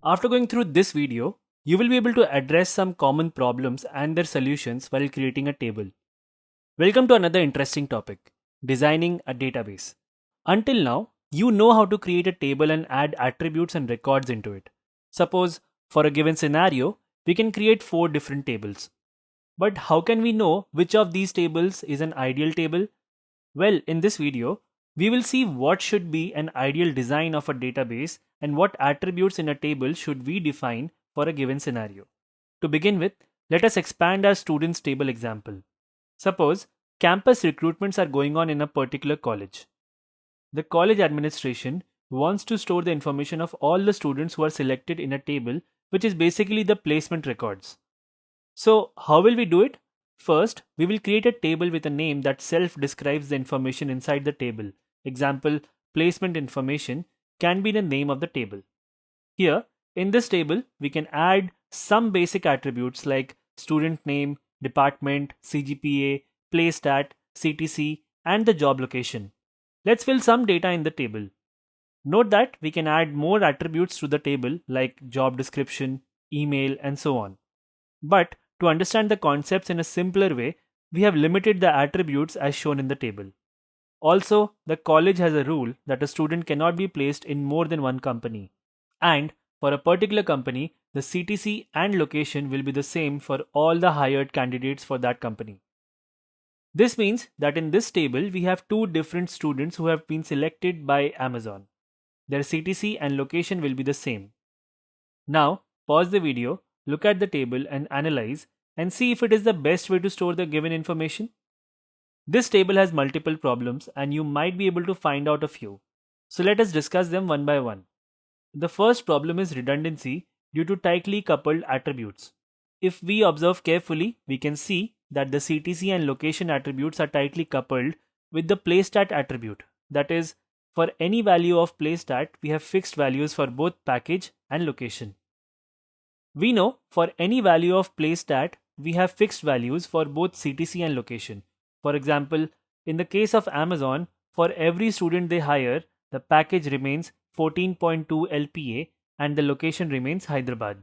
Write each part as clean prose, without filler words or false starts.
After going through this video, you will be able to address some common problems and their solutions while creating a table. Welcome to another interesting topic, designing a database. Until now, you know how to create a table and add attributes and records into it. Suppose, for a given scenario, we can create 4 different tables. But how can we know which of these tables is an ideal table? Well, in this video, we will see what should be an ideal design of a database and what attributes in a table should we define for a given scenario. To begin with, let us expand our students table example. Suppose campus recruitments are going on in a particular college. The college administration wants to store the information of all the students who are selected in a table, which is basically the placement records. So, how will we do it? First, we will create a table with a name that self describes the information inside the table. Example, placement information can be the name of the table. Here, in this table, we can add some basic attributes like student name, department, CGPA, playstat, CTC, and the job location. Let's fill some data in the table. Note that we can add more attributes to the table like job description, email, and so on. But to understand the concepts in a simpler way, we have limited the attributes as shown in the table. Also, the college has a rule that a student cannot be placed in more than one company. And for a particular company, the CTC and location will be the same for all the hired candidates for that company. This means that in this table, we have 2 different students who have been selected by Amazon. Their CTC and location will be the same. Now, pause the video, look at the table and analyze and see if it is the best way to store the given information. This table has multiple problems and you might be able to find out a few. So let us discuss them one by one. The first problem is redundancy due to tightly coupled attributes. If we observe carefully, we can see that the CTC and location attributes are tightly coupled with the playstat attribute. That is, for any value of playstat, we have fixed values for both package and location. We know for any value of playstat, we have fixed values for both CTC and location. For example, in the case of Amazon, for every student they hire, the package remains 14.2 LPA and the location remains Hyderabad.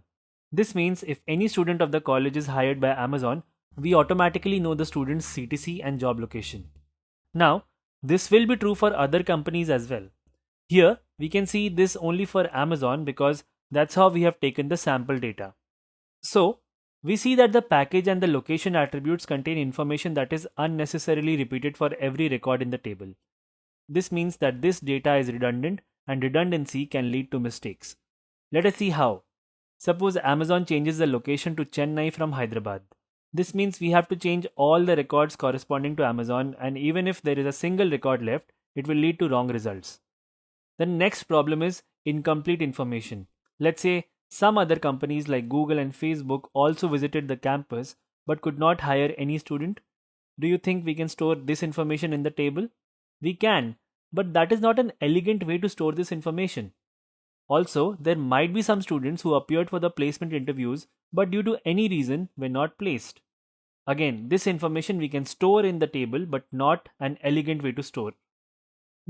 This means if any student of the college is hired by Amazon, we automatically know the student's CTC and job location. Now, this will be true for other companies as well. Here, we can see this only for Amazon because that's how we have taken the sample data. So, we see that the package and the location attributes contain information that is unnecessarily repeated for every record in the table. This means that this data is redundant and redundancy can lead to mistakes. Let us see how. Suppose Amazon changes the location to Chennai from Hyderabad. This means we have to change all the records corresponding to Amazon, and even if there is a single record left, it will lead to wrong results. The next problem is incomplete information. Let's say some other companies like Google and Facebook also visited the campus but could not hire any student. Do you think we can store this information in the table? We can, but that is not an elegant way to store this information. Also, there might be some students who appeared for the placement interviews but due to any reason were not placed. Again, this information we can store in the table but not an elegant way to store.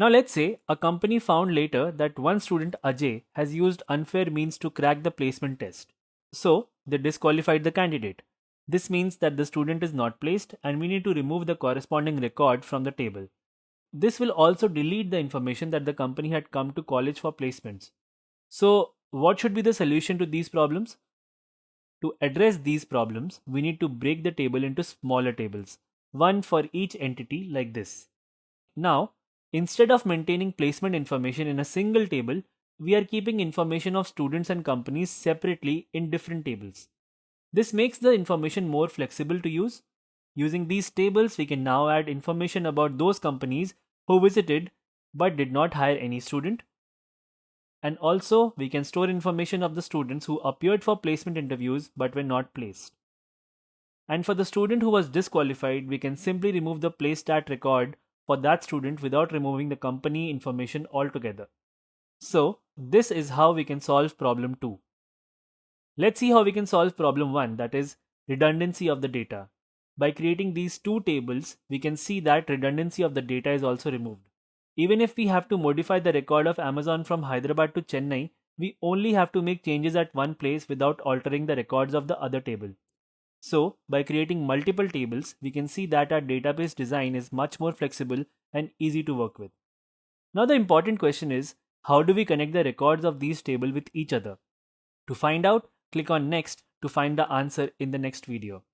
Now let's say a company found later that one student Ajay has used unfair means to crack the placement test. So they disqualified the candidate. This means that the student is not placed and we need to remove the corresponding record from the table. This will also delete the information that the company had come to college for placements. So what should be the solution to these problems? To address these problems, we need to break the table into smaller tables, one for each entity like this. Now, instead of maintaining placement information in a single table, we are keeping information of students and companies separately in different tables. This makes the information more flexible to use. Using these tables, we can now add information about those companies who visited but did not hire any student. And also, we can store information of the students who appeared for placement interviews but were not placed. And for the student who was disqualified, we can simply remove the playstat record for that student without removing the company information altogether. So, this is how we can solve problem 2. Let's see how we can solve problem 1, that is redundancy of the data. By creating these 2 tables, we can see that redundancy of the data is also removed. Even if we have to modify the record of Amazon from Hyderabad to Chennai, we only have to make changes at one place without altering the records of the other table. So, by creating multiple tables, we can see that our database design is much more flexible and easy to work with. Now, the important question is, how do we connect the records of these tables with each other? To find out, click on Next to find the answer in the next video.